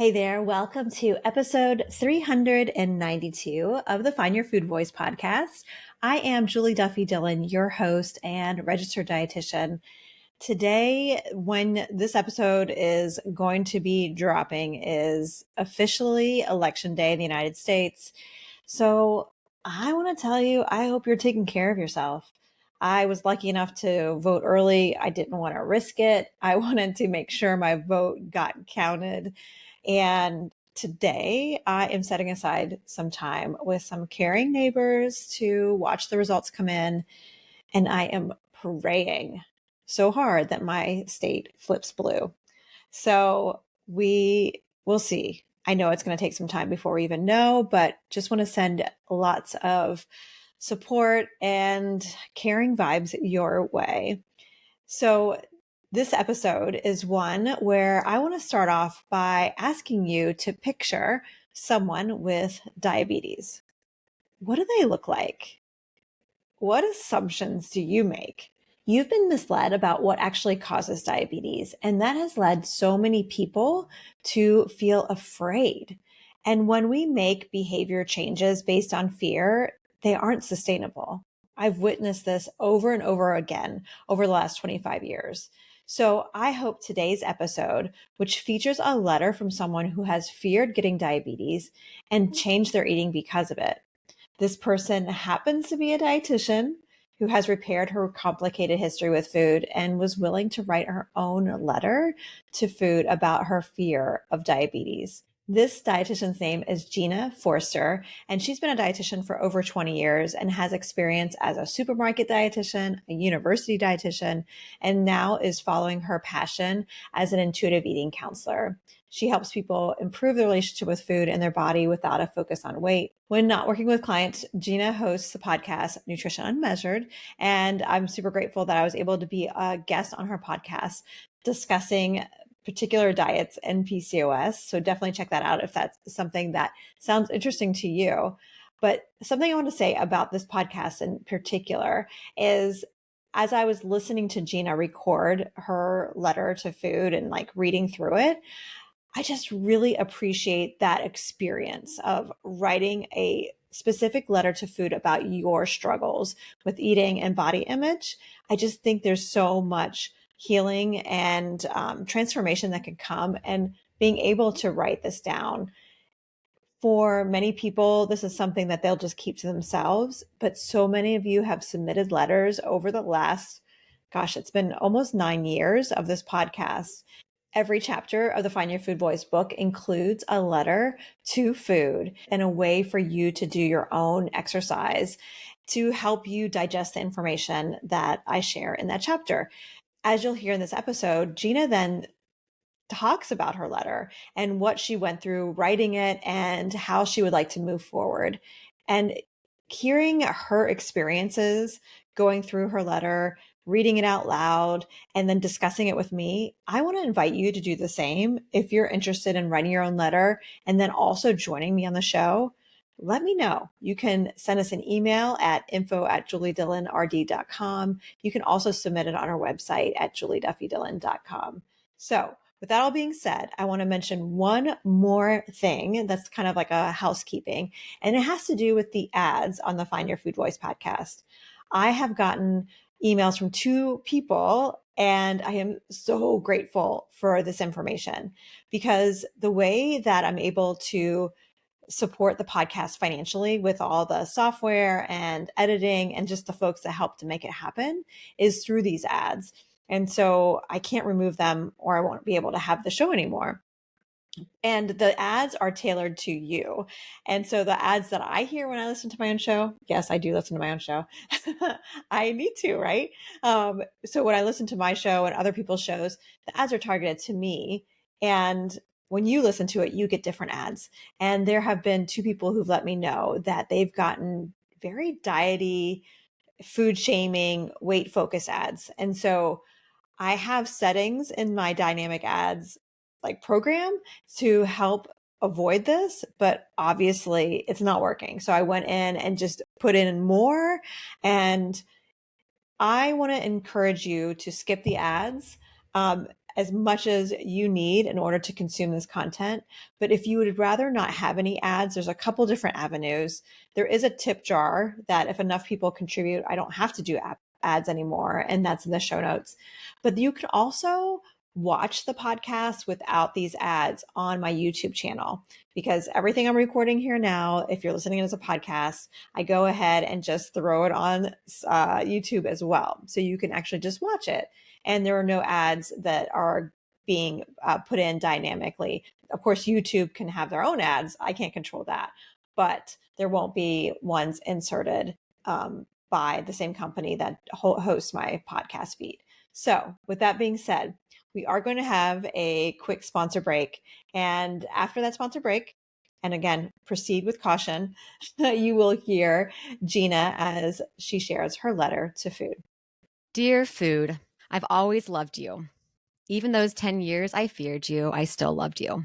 Hey there, welcome to episode 392 of the Find Your Food Voice podcast. I am Julie Duffy Dillon, your host and registered dietitian. Today, when this episode is going to be dropping, is officially Election Day in the United States. So I want to tell you, I hope you're taking care of yourself. I was lucky enough to vote early. I didn't want to risk it. I wanted to make sure my vote got counted. And today I am setting aside some time with some caring neighbors to watch the results come in. And I am praying so hard that my state flips blue. So we will see. I know it's going to take some time before we even know, but just want to send lots of support and caring vibes your way. So this episode is one where I want to start off by asking you to picture someone with diabetes. What do they look like? What assumptions do you make? You've been misled about what actually causes diabetes, and that has led so many people to feel afraid. And when we make behavior changes based on fear, they aren't sustainable. I've witnessed this over and over again over the last 25 years. So I hope today's episode, which features a letter from someone who has feared getting diabetes and changed their eating because of it. This person happens to be a dietitian who has repaired her complicated history with food and was willing to write her own letter to food about her fear of diabetes. This dietitian's name is Gina Forster, and she's been a dietitian for over 20 years and has experience as a supermarket dietitian, a university dietitian, and now is following her passion as an intuitive eating counselor. She helps people improve their relationship with food and their body without a focus on weight. When not working with clients, Gina hosts the podcast Nutrition Unmeasured, and I'm super grateful that I was able to be a guest on her podcast discussing particular diets and PCOS. So definitely check that out if that's something that sounds interesting to you. But something I want to say about this podcast in particular is as I was listening to Gina record her letter to food and like reading through it, I just really appreciate that experience of writing a specific letter to food about your struggles with eating and body image. I just think there's so much healing and transformation that can come, and being able to write this down. For many people, this is something that they'll just keep to themselves, but so many of you have submitted letters over the last, gosh, it's been almost 9 years of this podcast. Every chapter of the Find Your Food Voice book includes a letter to food and a way for you to do your own exercise to help you digest the information that I share in that chapter. As you'll hear in this episode, Gina then talks about her letter and what she went through writing it and how she would like to move forward. And hearing her experiences going through her letter, reading it out loud, and then discussing it with me, I want to invite you to do the same. If you're interested in writing your own letter and then also joining me on the show, let me know. You can send us an email at info@juliedillonrd.com. You can also submit it on our website at julieduffydillon.com. So with that all being said, I want to mention one more thing that's kind of like a housekeeping, and it has to do with the ads on the Find Your Food Voice podcast. I have gotten emails from two people, and I am so grateful for this information, because the way that I'm able to support the podcast financially with all the software and editing and just the folks that help to make it happen is through these ads. And so I can't remove them or I won't be able to have the show anymore. And the ads are tailored to you. And so the ads that I hear when I listen to my own show, yes, I do listen to my own show. I need to, right? So when I listen to my show and other people's shows, the ads are targeted to me. And when you listen to it, you get different ads. And there have been two people who've let me know that they've gotten very diety, food shaming, weight focus ads. And so I have settings in my dynamic ads like program to help avoid this, but obviously it's not working. So I went in and just put in more, and I want to encourage you to skip the ads. as much as you need in order to consume this content. But if you would rather not have any ads, there's a couple different avenues. There is a tip jar that if enough people contribute, I don't have to do ads anymore. And that's in the show notes. But you could also watch the podcast without these ads on my YouTube channel, because everything I'm recording here now, if you're listening as a podcast, I go ahead and just throw it on YouTube as well. So you can actually just watch it. And there are no ads that are being put in dynamically. Of course, YouTube can have their own ads. I can't control that, but there won't be ones inserted by the same company that hosts my podcast feed. So with that being said, we are going to have a quick sponsor break. And after that sponsor break, and again, proceed with caution, you will hear Gina as she shares her letter to food. Dear food, I've always loved you. Even those 10 years I feared you, I still loved you.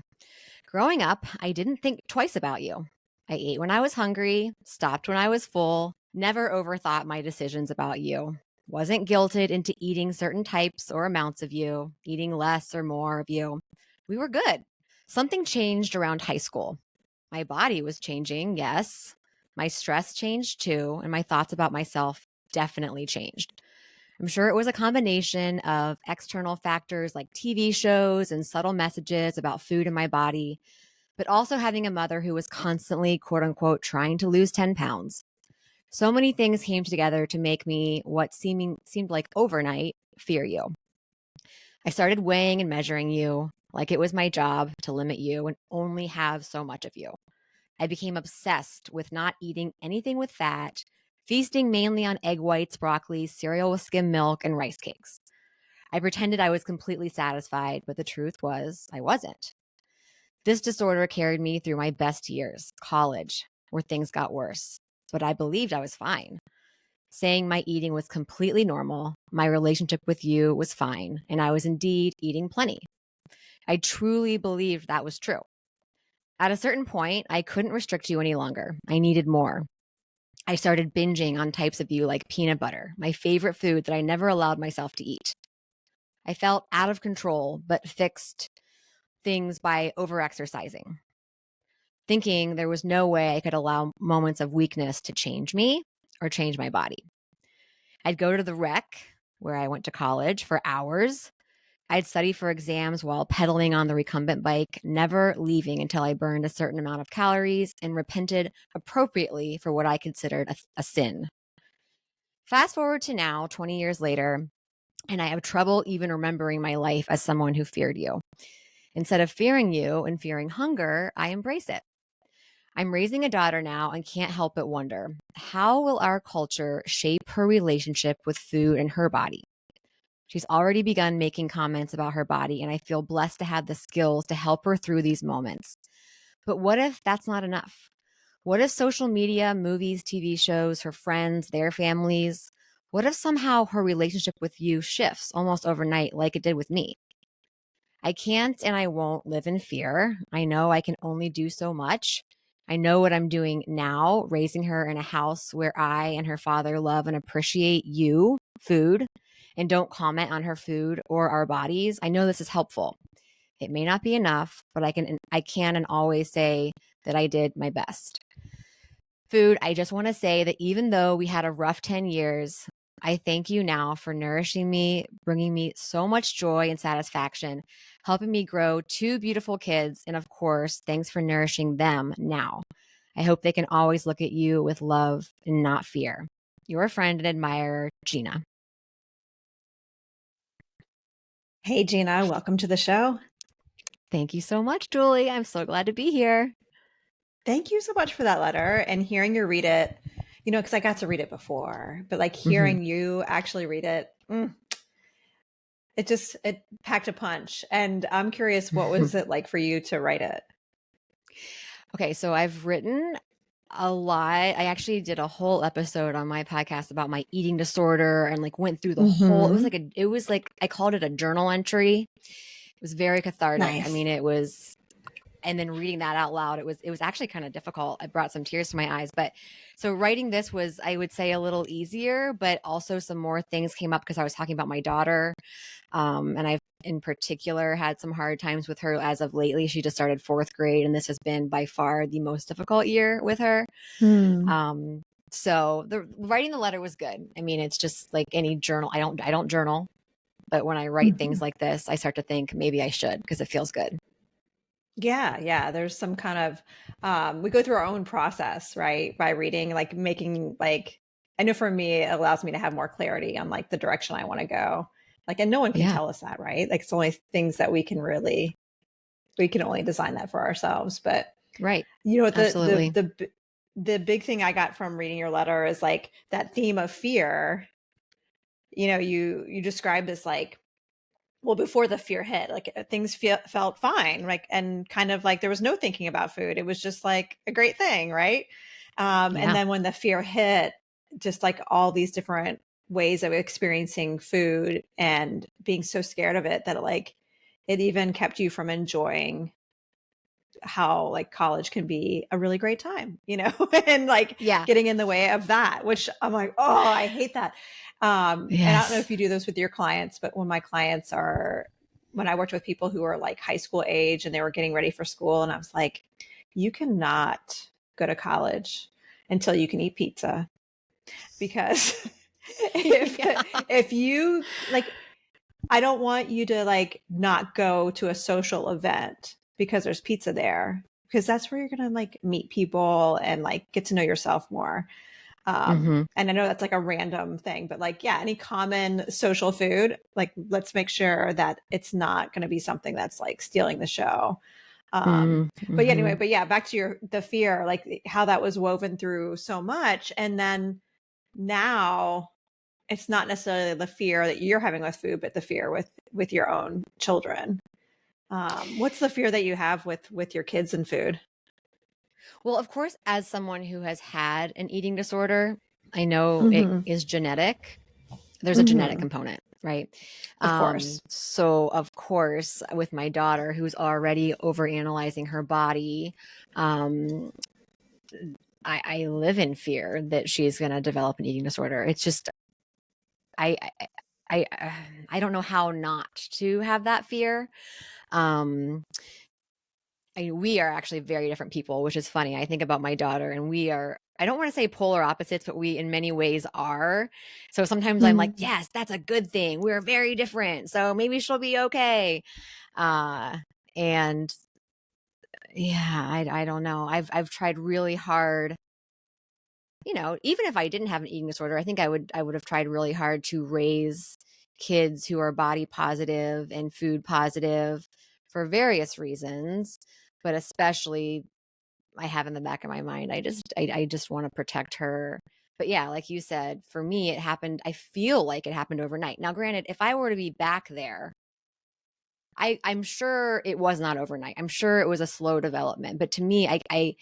Growing up, I didn't think twice about you. I ate when I was hungry, stopped when I was full, never overthought my decisions about you. Wasn't guilted into eating certain types or amounts of you, eating less or more of you. We were good. Something changed around high school. My body was changing, yes. My stress changed too, and my thoughts about myself definitely changed. I'm sure it was a combination of external factors like TV shows and subtle messages about food in my body, but also having a mother who was constantly, quote unquote, trying to lose 10 pounds. So many things came together to make me what seemed like overnight fear you. I started weighing and measuring you like it was my job to limit you and only have so much of you. I became obsessed with not eating anything with fat, feasting mainly on egg whites, broccoli, cereal with skim milk, and rice cakes. I pretended I was completely satisfied, but the truth was I wasn't. This disorder carried me through my best years, college, where things got worse. But I believed I was fine, saying my eating was completely normal, my relationship with you was fine, and I was indeed eating plenty. I truly believed that was true. At a certain point, I couldn't restrict you any longer. I needed more. I started binging on types of you like peanut butter, my favorite food that I never allowed myself to eat. I felt out of control, but fixed things by overexercising, thinking there was no way I could allow moments of weakness to change me or change my body. I'd go to the rec, where I went to college, for hours. I'd study for exams while pedaling on the recumbent bike, never leaving until I burned a certain amount of calories and repented appropriately for what I considered a sin. Fast forward to now, 20 years later, and I have trouble even remembering my life as someone who feared you. Instead of fearing you and fearing hunger, I embrace it. I'm raising a daughter now and can't help but wonder, how will our culture shape her relationship with food and her body? She's already begun making comments about her body, and I feel blessed to have the skills to help her through these moments. But what if that's not enough? What if social media, movies, TV shows, her friends, their families, what if somehow her relationship with you shifts almost overnight like it did with me? I can't and I won't live in fear. I know I can only do so much. I know what I'm doing now, raising her in a house where I and her father love and appreciate you, food, and don't comment on her food or our bodies. I know this is helpful. It may not be enough, but I can and always say that I did my best. Food, I just want to say that even though we had a rough 10 years, I thank you now for nourishing me, bringing me so much joy and satisfaction, helping me grow two beautiful kids, and of course, thanks for nourishing them now. I hope they can always look at you with love and not fear. Your friend and admirer, Gina. Hey, Gina, welcome to the show. Thank you so much, Julie. I'm so glad to be here. Thank you so much for that letter and hearing you read it, because I got to read it before, but like hearing you actually read it, it packed a punch. And I'm curious, what was it like for you to write it? Okay, so I've written a lot. I actually did a whole episode on my podcast about my eating disorder and like went through the whole, it was like, I called it a journal entry. It was very cathartic. Nice. I mean, and then reading that out loud, it was actually kind of difficult. It brought some tears to my eyes, but so writing this was, I would say, a little easier, but also some more things came up because I was talking about my daughter. And I've in particular had some hard times with her as of lately. She just started 4th grade, and this has been by far the most difficult year with her. Hmm. So the writing the letter was good. I mean, it's just like any journal. I don't journal, but when I write things like this, I start to think maybe I should, because it feels good. Yeah, yeah. There's some kind of we go through our own process, right? By reading, like making like I know for me, it allows me to have more clarity on like the direction I want to go. Like, and no one can Yeah. tell us that, right? Like it's only things that we can only design that for ourselves. But Right. you know, Absolutely. the big thing I got from reading your letter is like that theme of fear. You know, you described this like well before the fear hit like things felt fine like and kind of like there was no thinking about food, it was just like a great thing, right? And Yeah. then when the fear hit, just like all these different ways of experiencing food and being so scared of it that it even kept you from enjoying how like college can be a really great time, you know, and like Yeah. getting in the way of that, which I'm like, oh, I hate that. And I don't know Yes. if you do this with your clients, but when I worked with people who were like high school age and they were getting ready for school, and I was like, you cannot go to college until you can eat pizza because if Yeah. if you like I don't want you to like not go to a social event because there's pizza there, because that's where you're going to like meet people and like get to know yourself more. Mm-hmm. And I know that's like a random thing, but like, yeah, any common social food, like let's make sure that it's not going to be something that's like stealing the show. But yeah, Mm-hmm. anyway, but yeah, back to the fear, like how that was woven through so much. And then now it's not necessarily the fear that you're having with food, but the fear with your own children. What's the fear that you have with your kids and food? Well, of course, as someone who has had an eating disorder, I know it Mm-hmm. is genetic. There's a genetic Mm-hmm. component, right? Of course. So of course, with my daughter who's already overanalyzing her body, um, I live in fear that she's going to develop an eating disorder. It's just I I I don't know how not to have that fear. Um, we are actually very different people, which is funny. I think about my daughter, and we are, I don't want to say polar opposites, but we in many ways are. So sometimes I'm like, Mm-hmm. yes, that's a good thing. We're very different. So maybe she'll be okay. Uh, and yeah, I don't know. I've tried really hard, even if I didn't have an eating disorder, I think I would have tried really hard to raise kids who are body positive and food positive for various reasons, but especially I have in the back of my mind, I just want to protect her. But yeah, like you said, for me it happened, I feel like it happened overnight. Now granted, if I were to be back there, I'm sure it was not overnight. I'm sure it was a slow development. But to me, I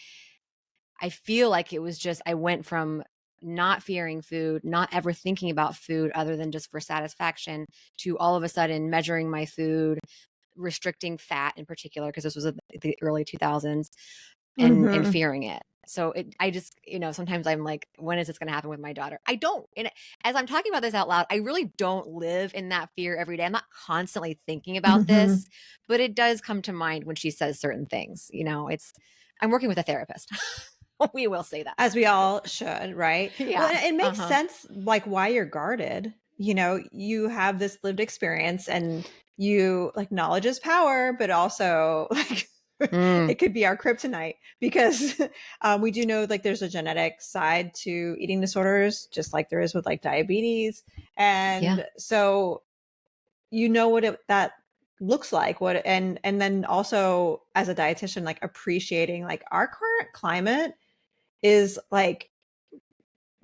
feel like it was just, I went from not fearing food, not ever thinking about food other than just for satisfaction, to all of a sudden measuring my food, restricting fat in particular, because this was the early 2000s, and Mm-hmm. fearing it. So I just, sometimes I'm like, when is this going to happen with my daughter? I don't, and as I'm talking about this out loud, I really don't live in that fear every day. I'm not constantly thinking about Mm-hmm. this, but it does come to mind when she says certain things. I'm working with a therapist. We will say that. As we all should, right? Well, Yeah. it makes Uh-huh. sense like why you're guarded. You know, you have this lived experience and you like knowledge is power, but also like Mm, it could be our kryptonite because we do know like there's a genetic side to eating disorders, just like there is with like diabetes. yeah. And so you know what that looks like, what and then also as a dietitian, like appreciating like our current climate is like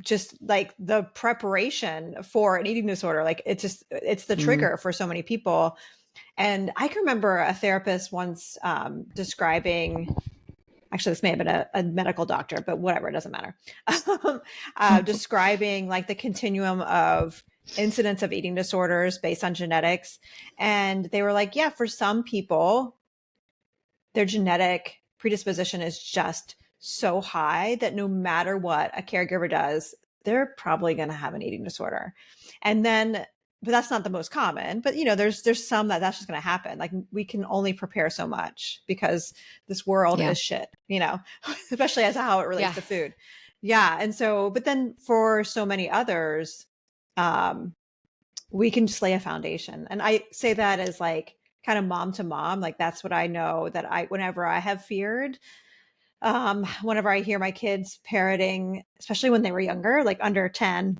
just like the preparation for an eating disorder. Like it's the Mm, trigger for so many people. And I can remember a therapist once describing, actually this may have been a medical doctor, but whatever, it doesn't matter. Describing like the continuum of incidence of eating disorders based on genetics. And they were like, yeah, for some people their genetic predisposition is just so high that no matter what a caregiver does, they're probably going to have an eating disorder. And then but that's not the most common. But there's some that's just going to happen. Like we can only prepare so much because this world Yeah. is shit, especially as to how it relates Yeah. to food. Yeah. And so, but then for so many others, we can just lay a foundation. And I say that as like kind of mom to mom. Like that's what I know that whenever I have feared, whenever I hear my kids parroting, especially when they were younger, like under 10,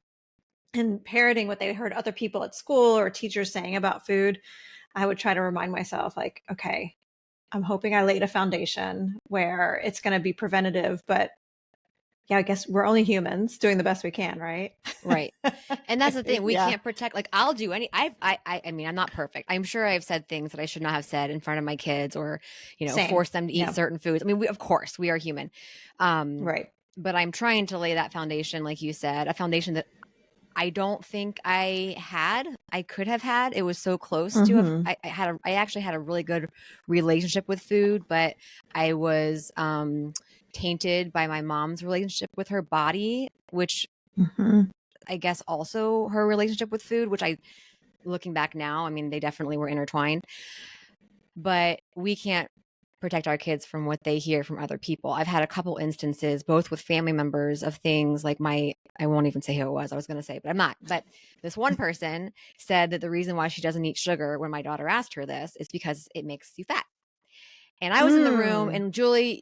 and parroting what they heard other people at school or teachers saying about food, I would try to remind myself like, okay, I'm hoping I laid a foundation where it's going to be preventative, but yeah, I guess we're only humans doing the best we can, right? Right. And that's the thing. We Yeah. can't protect, like I'll do any, I mean, I'm not perfect. I'm sure I've said things that I should not have said in front of my kids or, Same. force them to eat Yeah. certain foods. I mean, of course we are human. Right. But I'm trying to lay that foundation, like you said, a foundation that I don't think I could have had. It was so close to Mm-hmm. I actually had a really good relationship with food, but I was tainted by my mom's relationship with her body, which Mm-hmm. I guess also her relationship with food, which looking back now, I mean, they definitely were intertwined, but we can't protect our kids from what they hear from other people. I've had a couple instances, both with family members, of things like I won't even say who it was. I was going to say, but I'm not. But this one person said that the reason why she doesn't eat sugar when my daughter asked her this is because it makes you fat. And I was in the room, and Julie,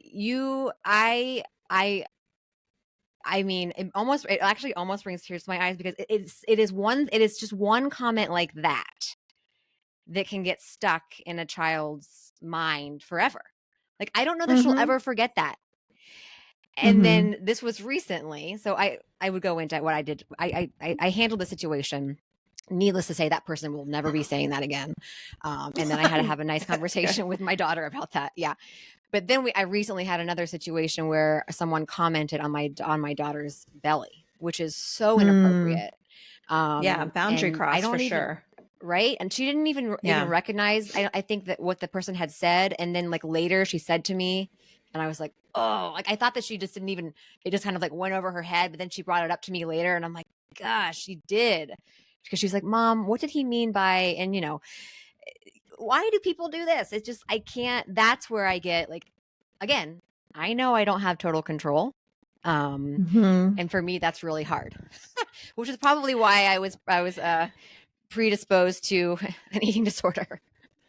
I mean, it actually almost brings tears to my eyes because it is just one comment like that can get stuck in a child's mind forever. Like, I don't know that she'll Mm-hmm. ever forget that. And Mm-hmm. then this was recently, so I would go into what I did. I handled the situation. Needless to say, that person will never be saying that again. And then I had to have a nice conversation with my daughter about that. Yeah. But then I recently had another situation where someone commented on my daughter's belly, which is so inappropriate. Yeah, boundary And I cross for don't even, sure. right? And she didn't even Yeah. recognize. I think that what the person had said, and then like later she said to me, and I was like, oh, like I thought that she just didn't even. It just kind of like went over her head. But then she brought it up to me later, and I'm like, gosh, she did, because she's like, Mom, what did he mean by? And why do people do this? It's just I can't. That's where I get like, again, I know I don't have total control. Mm-hmm. And for me, that's really hard, which is probably why I was predisposed to an eating disorder.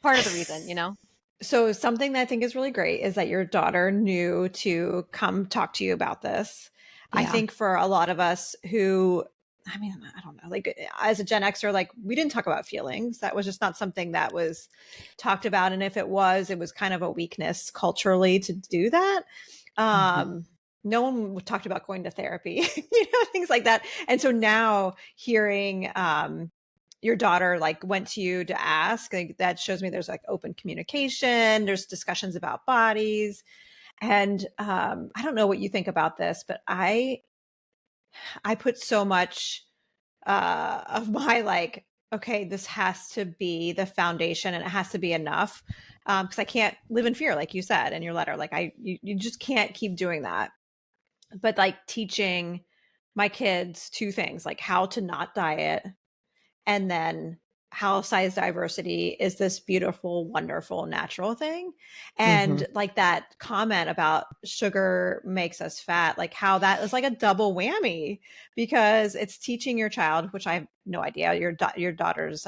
Part of the reason. So something that I think is really great is that your daughter knew to come talk to you about this. I Yeah. think for a lot of us who, I mean, I don't know, like as a Gen Xer, like we didn't talk about feelings. That was just not something that was talked about. And if it was kind of a weakness culturally to do that. Mm-hmm. No one talked about going to therapy, things like that. And so now hearing, your daughter like went to you to ask, like that shows me there's like open communication, there's discussions about bodies. And I don't know what you think about this, but I put so much of my like, okay, this has to be the foundation and it has to be enough, because I can't live in fear, like you said in your letter. Like you just can't keep doing that. But like teaching my kids two things, like how to not diet, and then how size diversity is this beautiful, wonderful, natural thing. Mm-hmm. And like that comment about sugar makes us fat, like how that is like a double whammy, because it's teaching your child, which I have no idea your daughter's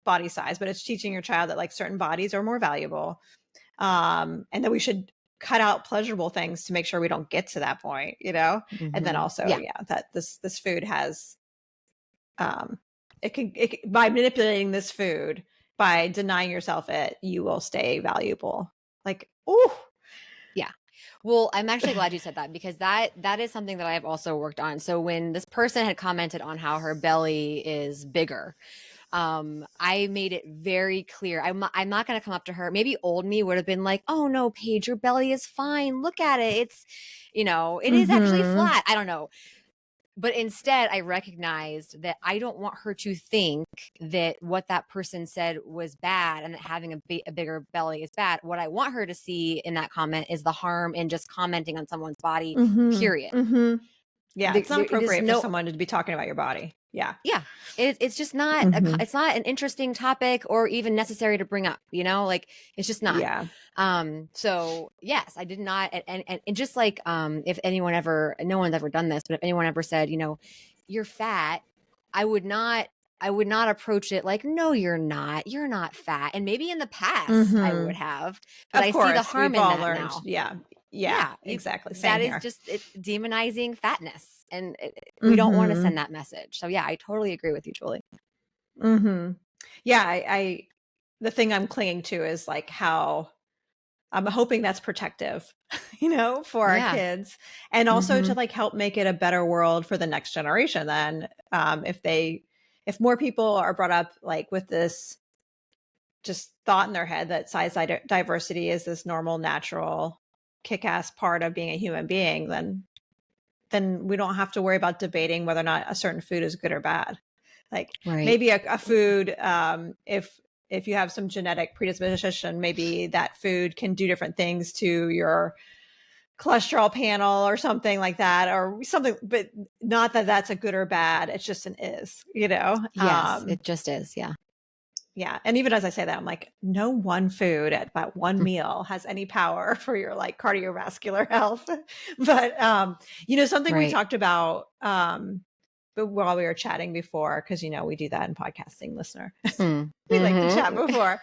body size, but it's teaching your child that like certain bodies are more valuable, and that we should cut out pleasurable things to make sure we don't get to that point, and then Mm-hmm. also, Yeah. yeah, that this food has, by manipulating this food, by denying yourself it, you will stay valuable. Like, oh, Yeah. Well, I'm actually glad you said that, because that is something that I've also worked on. So when this person had commented on how her belly is bigger, I made it very clear. I'm not going to come up to her. Maybe old me would have been like, "Oh no, Paige, your belly is fine. Look at it. It is actually flat." I don't know. But instead, I recognized that I don't want her to think that what that person said was bad and that having a bigger belly is bad. What I want her to see in that comment is the harm in just commenting on someone's body, period. Yeah, it's not There's appropriate for no someone to be talking about your body. Yeah. Yeah. It's just not Hmm. it's not an interesting topic or even necessary to bring up, like it's just not. Yeah. So yes, I did not. And just like, if anyone ever, no one's ever done this, but if anyone ever said, you're fat, I would not, I would not approach it like, no, you're not fat. And maybe in the past I Hmm. would have, but Of I see the course, harm we've in all that learned. now. Yeah. Yeah, Yeah. exactly. Same That is here. just demonizing fatness. And we don't want to Hmm. send that message. So yeah, I totally agree with you, Julie. Hmm. Yeah. The thing I'm clinging to is like how I'm hoping that's protective, for our Yeah. kids, and also to Mm-hmm. like help make it a better world for the next generation. Then, if more people are brought up like with this just thought in their head that size diversity is this normal, natural, kick-ass part of being a human being, then we don't have to worry about debating whether or not a certain food is good or bad. Like Right. maybe a food, if you have some genetic predisposition, maybe that food can do different things to your cholesterol panel or something like that, or something, but not that that's a good or bad. It's just an is. Yes, it just is. Yeah. Yeah. And even as I say that, I'm like, no one food at that one meal has any power for your like cardiovascular health. But something we Right. talked about but while we were chatting before, because we do that in podcasting, listener. We like to chat Mm-hmm. before.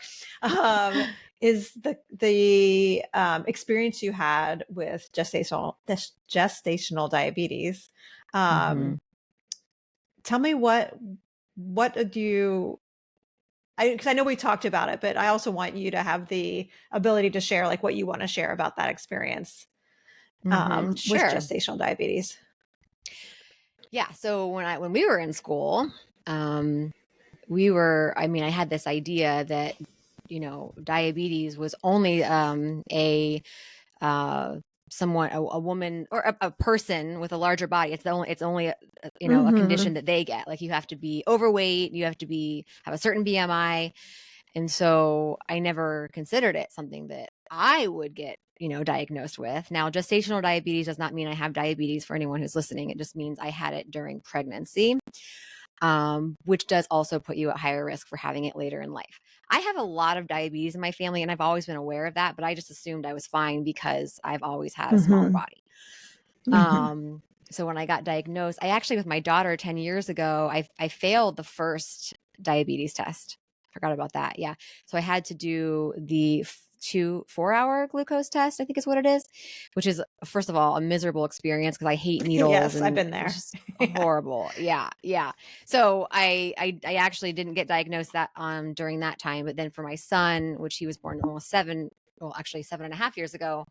Is the experience you had with gestational diabetes. Mm-hmm. Um, Tell me what do you because I know we talked about it, but I also want you to have the ability to share like what you want to share about that experience Mm-hmm. with Sure. gestational diabetes. Yeah. So when we were in school, I had this idea that, diabetes was only uh, a woman or a person with a larger body. It's only a Mm-hmm. condition that they get. Like you have to be overweight, you have to have a certain BMI. And so I never considered it something that I would get, diagnosed with. Now, gestational diabetes does not mean I have diabetes for anyone who's listening. It just means I had it during pregnancy, which does also put you at higher risk for having it later in life. I have a lot of diabetes in my family, and I've always been aware of that, but I just assumed I was fine because I've always had a smaller Mm-hmm. body. Mm-hmm. Um, so when I got diagnosed, I actually, with my daughter 10 years ago, I failed the first diabetes test. Forgot about that. Yeah. So I had to do the 4-hour glucose test, I think is what it is, which is, first of all, a miserable experience because I hate needles Yes, I've and been it's there. just Yeah. horrible. Yeah. Yeah. So I actually didn't get diagnosed that during that time. But then for my son, which he was born almost 7.5 years ago,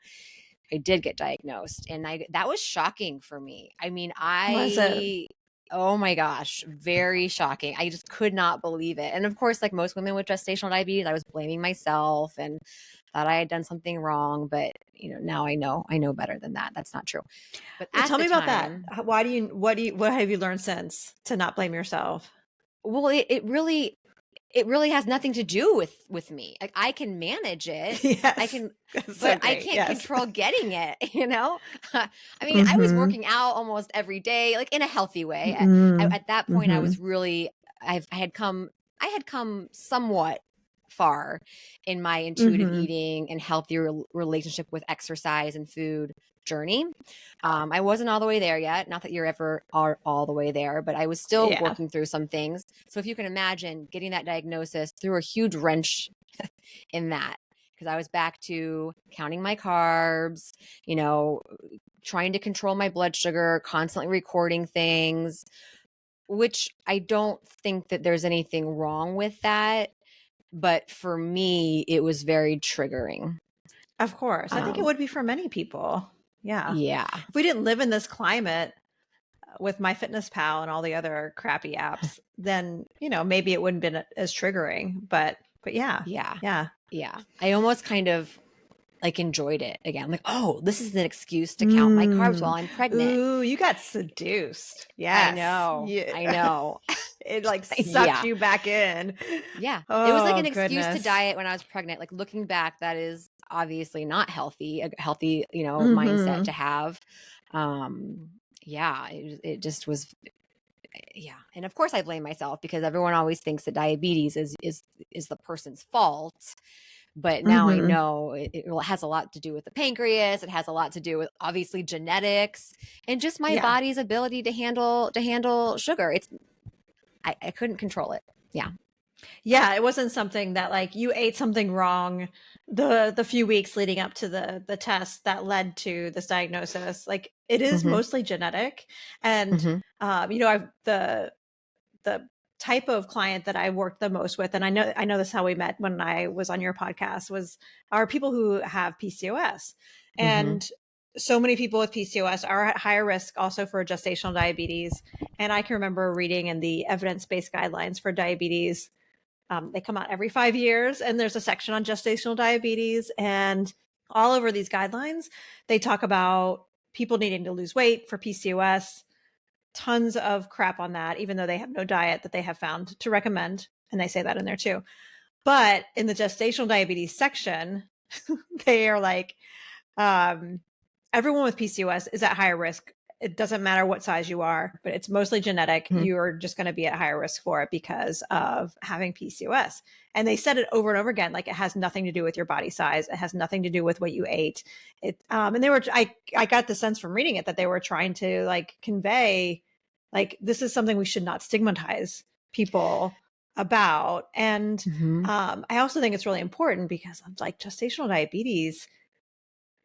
I did get diagnosed, and that was shocking for me. I mean, Was it? oh my gosh, very shocking. I just could not believe it. And of course, like most women with gestational diabetes, I was blaming myself and thought I had done something wrong, but now I know better than that. That's not true. But Well, at tell the me about that. time, What have you learned since to not blame yourself? well, it really has nothing to do with me. Like I can manage it. I Yes. can, That's so but I great. can't Yes. control getting it, I mean, I was Mm-hmm. working out almost every day, like in a healthy way. Mm-hmm. At that point I Mm-hmm. was really, I had come somewhat far in my intuitive Mm-hmm. eating and healthy relationship with exercise and food journey. I wasn't all the way there yet. Not that you're ever are all the way there, but I was still Yeah. working through some things. So if you can imagine, getting that diagnosis threw a huge wrench in that, because I was back to counting my carbs, you know, trying to control my blood sugar, constantly recording things, which I don't think that there's anything wrong with that. But for me, it was very triggering. Of course. I think it Um, would be for many people. Yeah. yeah. If we didn't live in this climate with MyFitnessPal and all the other crappy apps, then, maybe it wouldn't have been as triggering. But yeah. Yeah. Yeah. Yeah. I almost kind of like enjoyed it again. Like, oh, this is an excuse to count my carbs while Mm. I'm pregnant. Ooh, you got seduced. I Yes. know. Yeah. I know. It like sucked Yeah. you back in. Yeah. It was like Oh, an excuse to goodness. diet when I was pregnant. Like looking back, that is obviously not healthy, a healthy, mindset Mm-hmm. to have. Um, yeah, it just was yeah. And of course I blame myself because everyone always thinks that diabetes is the person's fault. But now I Mm-hmm. know it has a lot to do with the pancreas. It has a lot to do with obviously genetics and just my Yeah. body's ability to handle sugar. I couldn't control it. Yeah. Yeah, it wasn't something that like you ate something wrong the few weeks leading up to the test that led to this diagnosis. Like it is Mm-hmm. mostly genetic, and Mm-hmm. I've the type of client that I worked the most with, and I know this is how we met when I was on your podcast, are people who have PCOS, Mm-hmm. and so many people with PCOS are at higher risk also for gestational diabetes. And I can remember reading in the evidence-based guidelines for diabetes. They come out every 5 years, and there's a section on gestational diabetes. And all over these guidelines, they talk about people needing to lose weight for PCOS, tons of crap on that, even though they have no diet that they have found to recommend. And they say that in there too. But in the gestational diabetes section, they are like, um, everyone with PCOS is at higher risk. It doesn't matter what size you are, but it's mostly genetic. Mm-hmm. You're just going to be at higher risk for it because of having PCOS. And they said it over and over again, like it has nothing to do with your body size. It has nothing to do with what you ate. And I got the sense from reading it that they were trying to like convey, like, this is something we should not stigmatize people about. And Mm-hmm. I also think it's really important because of like gestational diabetes,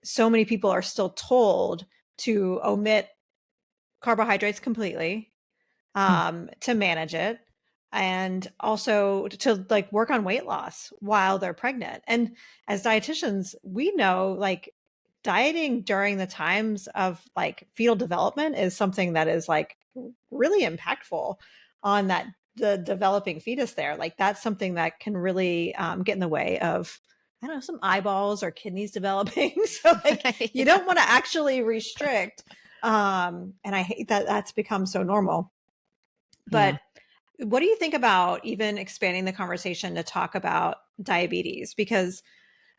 so many people are still told to omit carbohydrates completely, to manage it, and also to like work on weight loss while they're pregnant. And as dietitians, we know like dieting during the times of like fetal development is something that is like really impactful on the developing fetus there. Like that's something that can really get in the way of, I don't know, some eyeballs or kidneys developing. So like you Yeah. don't want to actually restrict. And I hate that that's become so normal. Yeah. But what do you think about even expanding the conversation to talk about diabetes? Because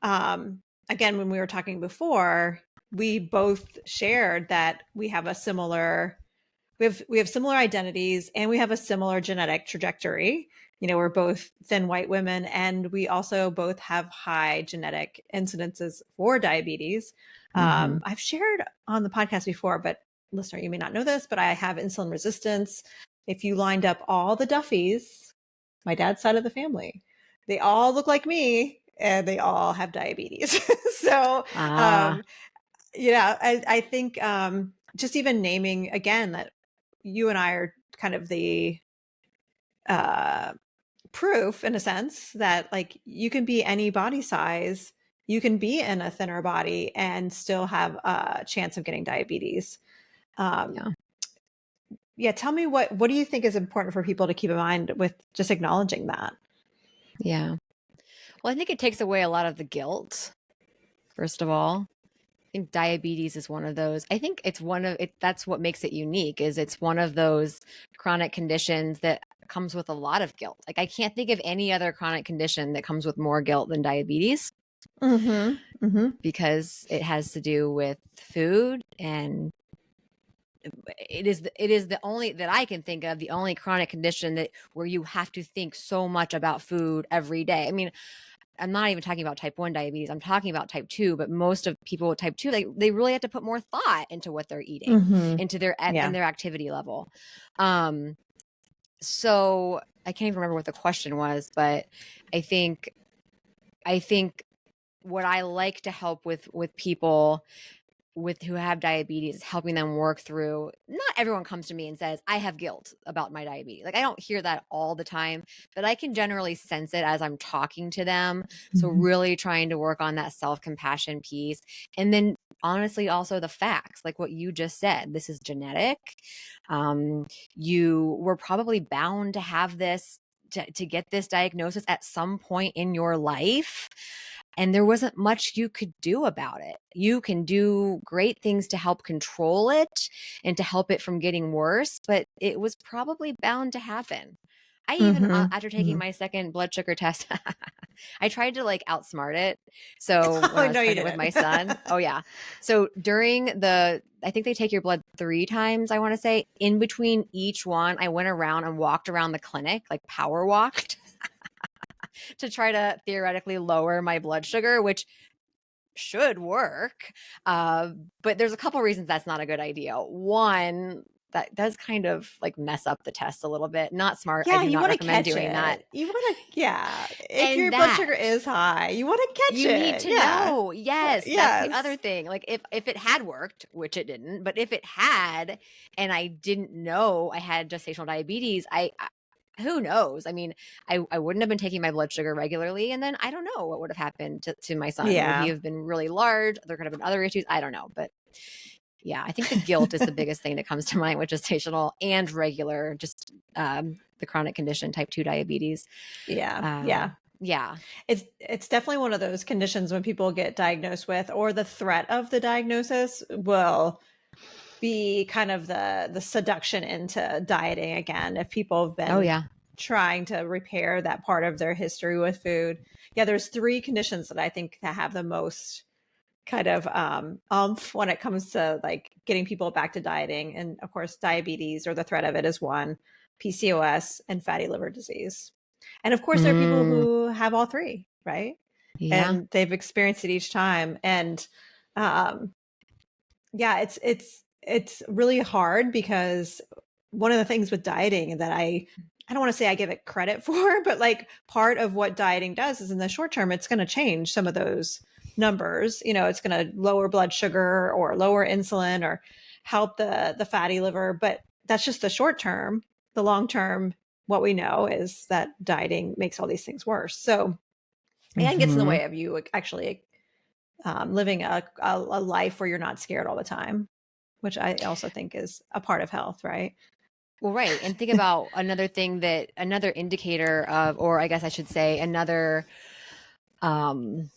again, when we were talking before, we both shared that we have similar identities, and we have a similar genetic trajectory. We're both thin white women, and we also both have high genetic incidences for diabetes. Mm-hmm. I've shared on the podcast before, but listener, you may not know this, but I have insulin resistance. If you lined up all the Duffys, my dad's side of the family, they all look like me, and they all have diabetes. So, Ah, I think just even naming again that you and I are kind of the uh, proof in a sense that like you can be any body size, you can be in a thinner body and still have a chance of getting diabetes. Um, yeah. yeah, tell me what do you think is important for people to keep in mind with just acknowledging that? Yeah. Well, I think it takes away a lot of the guilt, first of all. I think diabetes is one of those. I think it's one of it. That's what makes it unique is it's one of those chronic conditions that comes with a lot of guilt. Like I can't think of any other chronic condition that comes with more guilt than diabetes Mm-hmm. Mm-hmm. because it has to do with food and it is the only that I can think of the only chronic condition that where you have to think so much about food every day. I mean, I'm not even talking about type 1 diabetes. I'm talking about type 2, but most of people with type 2, they really have to put more thought into what they're eating, Mm-hmm. into their Yeah. and their activity level. Um so I can't even remember what the question was, but I think I think what I like to help with people with who have diabetes is helping them work through. Not everyone comes to me and says I have guilt about my diabetes. Like I don't hear that all the time, but I can generally sense it as I'm talking to them. So Mm-hmm. really trying to work on that self-compassion piece, and then honestly also the facts like what you just said. This is genetic. um, you were probably bound to have this to get this diagnosis at some point in your life, and there wasn't much you could do about it. You can do great things to help control it and to help it from getting worse, but it was probably bound to happen. I even, Mm-hmm. after taking my second blood sugar test, I tried to like outsmart it. So when Oh, I was no, you pregnant with didn't. my son, oh yeah. So I think they take your blood 3 times, I want to say. In between each one, I went around and walked around the clinic, like power walked to try to theoretically lower my blood sugar, which should work. But there's a couple reasons that's not a good idea. One, that does kind of like mess up the test a little bit. Not smart. I Yeah, do you not want to recommend catch doing that. it. Yeah. If And your blood that sugar is high, you want to catch you need it. to Yeah. know. Yes, that's the other Yes. thing. Like if it had worked, which it didn't, but if it had and I didn't know I had gestational diabetes, I who knows? I mean, I wouldn't have been taking my blood sugar regularly, and then I don't know what would have happened to my son. Would he Yeah. have been really large? There could have been other issues. I don't know, but yeah, I think the guilt is the biggest thing that comes to mind with gestational and regular, just the chronic condition, type 2 diabetes. Yeah. Uh, Yeah. yeah. It's definitely one of those conditions when people get diagnosed with, or the threat of the diagnosis will be kind of the seduction into dieting again. If people have Oh, been yeah. trying to repair that part of their history with food. Yeah, there's 3 conditions that I think that have the most kind of umph when it comes to like getting people back to dieting. And of course, diabetes or the threat of it is one, PCOS, and fatty liver disease. And of course, there are people Mm, who have all 3, right? yeah. And they've experienced it each time. And um, yeah, it's really hard because one of the things with dieting that I don't want to say I give it credit for, but like part of what dieting does is in the short term, it's going to change some of those numbers. You know, it's going to lower blood sugar or lower insulin or help the fatty liver, but that's just the short term. The long term, what we know is that dieting makes all these things worse. So, and gets in the Hmm. way of you actually living a life where you're not scared all the time, which I also think is a part of health, right? Well, right. And think about another indicator of, or I guess I should say, um,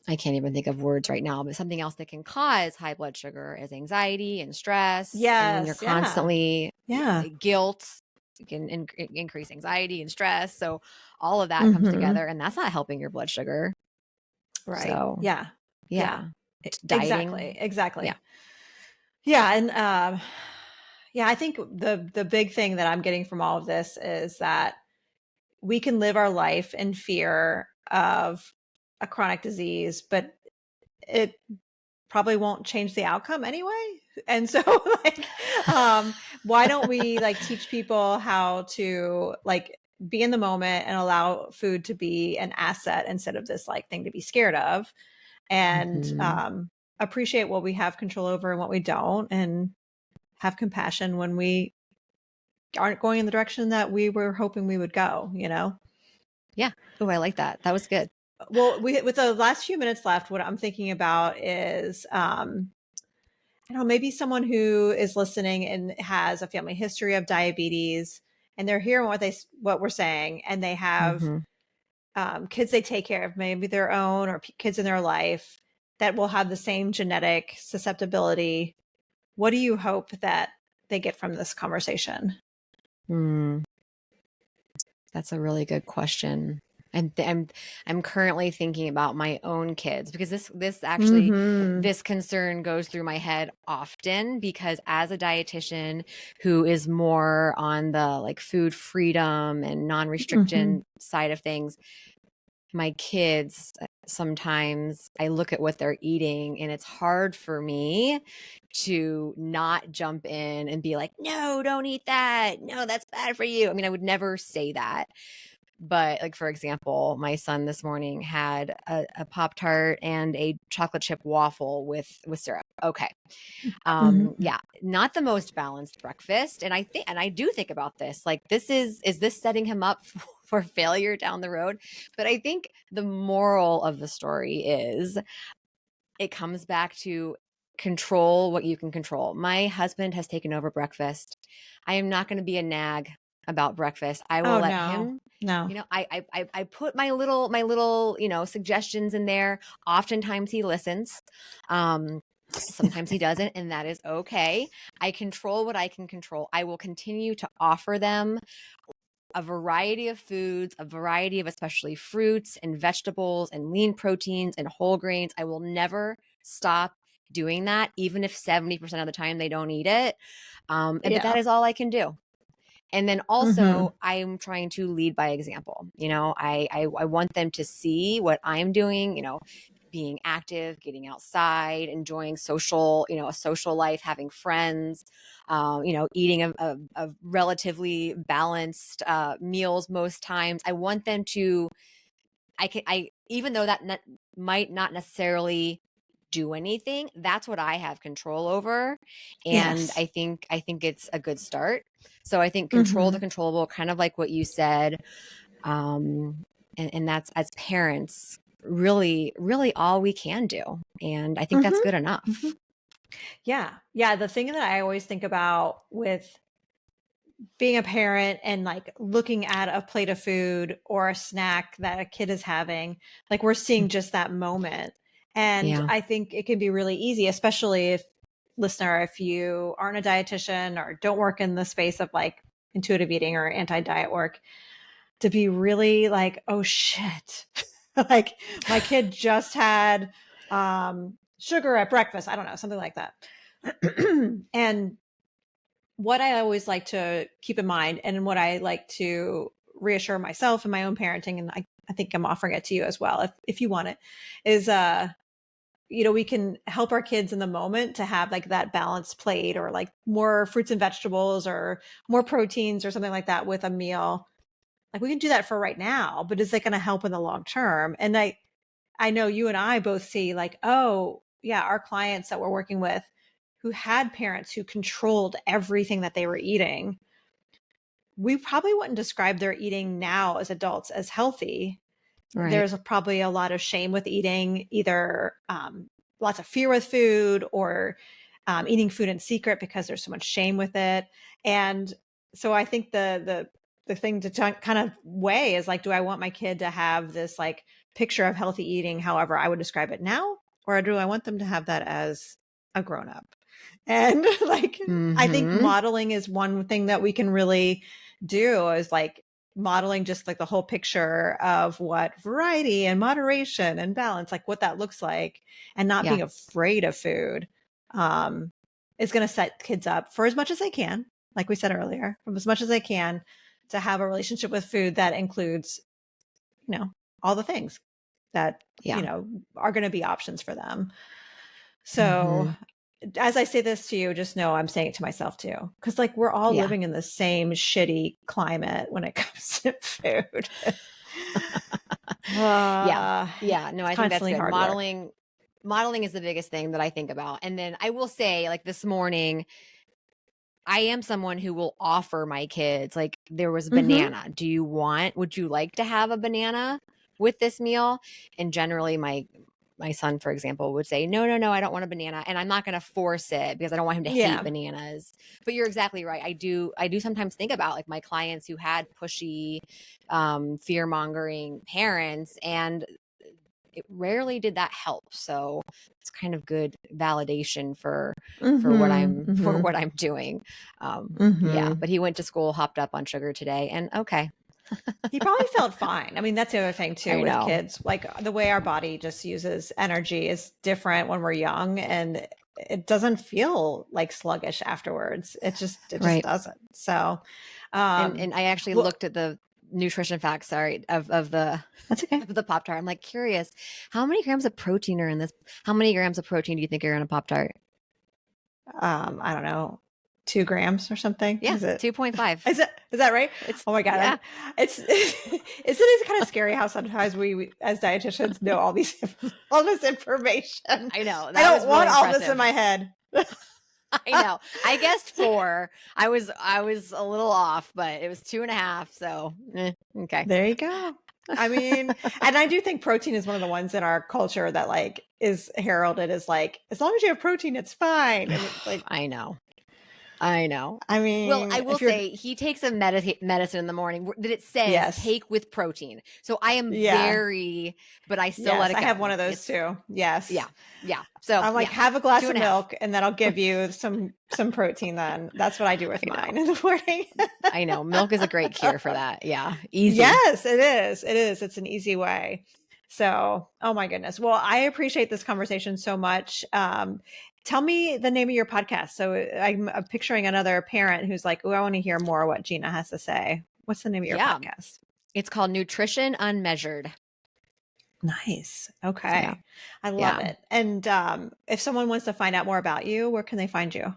I can't even think of words right now, but something else that can cause high blood sugar is anxiety and stress. And when you're Yes. Yeah. constantly Yeah. guilt, can increase anxiety and stress. So all of that comes Hmm. together, and that's not helping your blood sugar. Right. So Yeah. Yeah. yeah, Exactly. dieting. Yeah. Exactly. Yeah. And yeah, I think the big thing that I'm getting from all of this is that we can live our life in fear of a chronic disease, but it probably won't change the outcome anyway. And so like why don't we like teach people how to like be in the moment and allow food to be an asset instead of this like thing to be scared of, and Hmm. appreciate what we have control over and what we don't, and have compassion when we aren't going in the direction that we were hoping we would go, you know? Yeah. Oh, I like that. That was good. Well, with the last few minutes left, what I'm thinking about is I don't know, maybe someone who is listening and has a family history of diabetes, and they're hearing what we're saying, and they have Hmm. kids they take care of, maybe their own or kids in their life that will have the same genetic susceptibility. What do you hope that they get from this conversation? Mm, that's a really good question. I'm currently thinking about my own kids because this actually Mm-hmm. this concern goes through my head often because as a dietitian who is more on the like food freedom and Mm-hmm. non-restriction side of things, my kids sometimes I look at what they're eating and it's hard for me to not jump in and be like, no, don't eat that. No, that's bad for you. I mean, I would never say that. But like for example, my son this morning had a Pop Tart and a chocolate chip waffle with syrup. Okay. Mm-hmm. Yeah, not the most balanced breakfast. And I do think about this. Like is this setting him up for failure down the road? But I think the moral of the story is it comes back to control what you can control. My husband has taken over breakfast. I am not going to be a nag about breakfast. I will Oh let no, him, no. I put my little, suggestions in there. Oftentimes he listens. Um, Sometimes he doesn't, and that is okay. I control what I can control. I will continue to offer them a variety of foods, a variety of especially fruits and vegetables and lean proteins and whole grains. I will never stop doing that, even if 70% of the time they don't eat it. But that Yeah. is all I can do. And then Mm-hmm. also, I'm trying to lead by example. I want them to see what I'm doing, being active, getting outside, enjoying a social life, having friends, eating a relatively balanced meals most times. I want them to, even though that might not necessarily do anything, that's what I have control over. And Yes. I think it's a good start. So I think control the Mm-hmm. controllable, kind of like what you said. And that's, as parents, really, really all we can do. And I think that's good Mm-hmm. Mm-hmm. enough. Yeah. Yeah. The thing that I always think about with being a parent and like looking at a plate of food or a snack that a kid is having, like we're seeing just that moment. And Yeah. I think it can be really easy, especially if you aren't a dietitian or don't work in the space of like intuitive eating or anti-diet work, to be really like, oh shit. Like my kid just had sugar at breakfast. I don't know, something like that. And what I always like to keep in mind and what I like to reassure myself in my own parenting, and I think I'm offering it to you as well, if you want it, is we can help our kids in the moment to have like that balanced plate or like more fruits and vegetables or more proteins or something like that with a meal. Like we can do that for right now, but is it going to help in the long term? And I know you and I both see like, oh, yeah, our clients that we're working with who had parents who controlled everything that they were eating, we probably wouldn't describe their eating now as adults as healthy. Right. There's probably a lot of shame with eating, either lots of fear with food or eating food in secret because there's so much shame with it. And so I think the thing to kind of weigh is like, do I want my kid to have this like picture of healthy eating, however I would describe it now, or do I want them to have that as a grown up? And like, I think Mm-hmm. modeling is one thing that we can really do, is like modeling just like the whole picture of what variety and moderation and balance, like what that looks like, and not Yeah. being afraid of food, um, is going to set kids up for as much as they can, like we said earlier, from as much as they can to have a relationship with food that includes, all the things that, Yeah. are going to be options for them. So Mm-hmm. as I say this to you, just know I'm saying it to myself too. Cause like we're all Yeah. living in the same shitty climate when it comes to food. Yeah. Yeah. No, It's I think that's constantly good. hard work. Modeling is the biggest thing that I think about. And then I will say, like this morning, I am someone who will offer my kids, like, there was Mm-hmm. banana. Would you like to have a banana with this meal? And generally my son, for example, would say, no, no, no, I don't want a banana. And I'm not going to force it because I don't want him to hate Yeah. bananas. But you're exactly right. I do sometimes think about like my clients who had pushy, fear mongering parents, and it rarely did that help. So it's kind of good validation for what Mm-hmm. I'm for Mm-hmm. what I'm doing. Yeah, Mm-hmm. but he went to school hopped up on sugar today, and okay. He probably felt fine. I mean, that's the other thing too I with know. kids. Like the way our body just uses energy is different when we're young, and it doesn't feel like sluggish afterwards. It just Right. doesn't. So, And I actually well, looked at the nutrition facts, sorry, of the that's okay. of the Pop Tart. I'm like curious, how many grams of protein are in this? How many grams of protein do you think are in a Pop Tart? I don't know, 2 grams or something. Yeah, Is it? 2.5. Is that right? It's Oh my god! yeah, It's isn't it kind of scary how sometimes we as dietitians know all this information. I know. I That don't was really want all this in impressive. my head. I know. I guessed 4. I was a little off, but it was 2.5. So okay. There you go. I mean, and I do think protein is one of the ones in our culture that is heralded as like, as long as you have protein, it's fine. And it's like, I know. I know. I Well, I mean, will if you're, say he takes a medicine in the morning that it says yes, take with protein. So I am yeah, very, but I still let yes, it I have one go. of those It's too. Yes. yeah, yeah. So I'm like, yeah, have a two glass of and a half. milk and then I'll give you some protein then. That's what I do with I mine know. in the morning. I know. Milk is a great cure for that. Yeah, easy. Yes, it is. It is. It's an easy way. So, oh my goodness. Well, I appreciate this conversation so much. Tell me the name of your podcast. So I'm picturing another parent who's like, oh, I want to hear more what Gina has to say. What's the name of your Yeah, podcast? it's called Nutrition Unmeasured. Nice. Yeah, Okay. I love yeah. it. And if someone wants to find out more about you, where can they find you?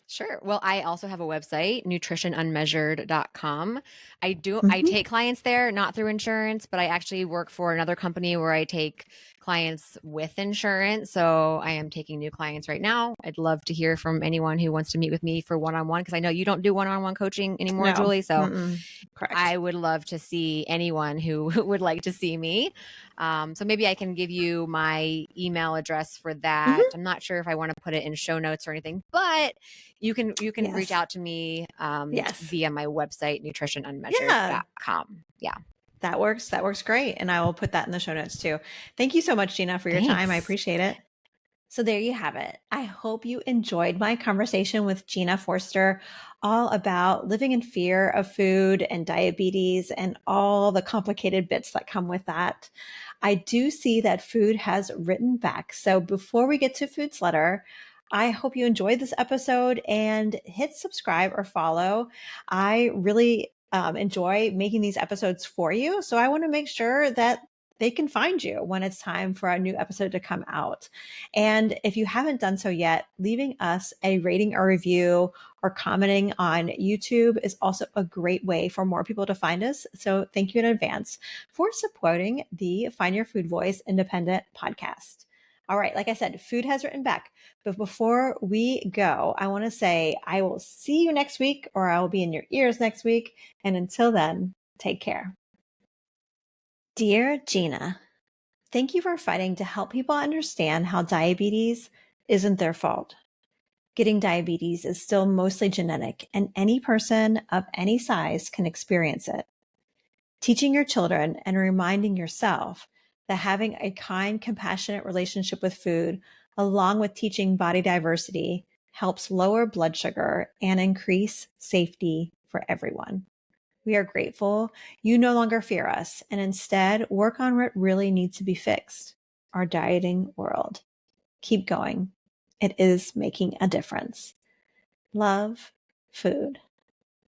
Sure. Well, I also have a website, nutritionunmeasured.com. I Mhm. take clients there, not through insurance, but I actually work for another company where I take clients with insurance. So I am taking new clients right now. I'd love to hear from anyone who wants to meet with me for one-on-one because I know you don't do one-on-one coaching anymore, No. Julie. So Mm-mm. I Correct. would love to see anyone who would like to see me. So maybe I can give you my email address for that. Hmm. I'm not sure if I want to put it in show notes or anything, but you can reach Yes. out to me Yes. via my website, Yeah. nutritionunmeasured.com. Yeah. That works. That works great. And I will put that in the show notes too. Thank you so much, Gina, for your time. I Thanks. appreciate it. So there you have it. I hope you enjoyed my conversation with Gina Forster, all about living in fear of food and diabetes and all the complicated bits that come with that. I do see that food has written back. So before we get to Food's Letter, I hope you enjoyed this episode and hit subscribe or follow. I really enjoy making these episodes for you. So I want to make sure that they can find you when it's time for a new episode to come out. And if you haven't done so yet, leaving us a rating or review or commenting on YouTube is also a great way for more people to find us. So thank you in advance for supporting the Find Your Food Voice Independent podcast. All right, like I said, food has written back. But before we go, I want to say I will see you next week, or I will be in your ears next week. And until then, take care. Dear Gina, thank you for fighting to help people understand how diabetes isn't their fault. Getting diabetes is still mostly genetic, and any person of any size can experience it. Teaching your children and reminding yourself that having a kind, compassionate relationship with food, along with teaching body diversity, helps lower blood sugar and increase safety for everyone. We are grateful you no longer fear us and instead work on what really needs to be fixed, our dieting world. Keep going. It is making a difference. Love, food.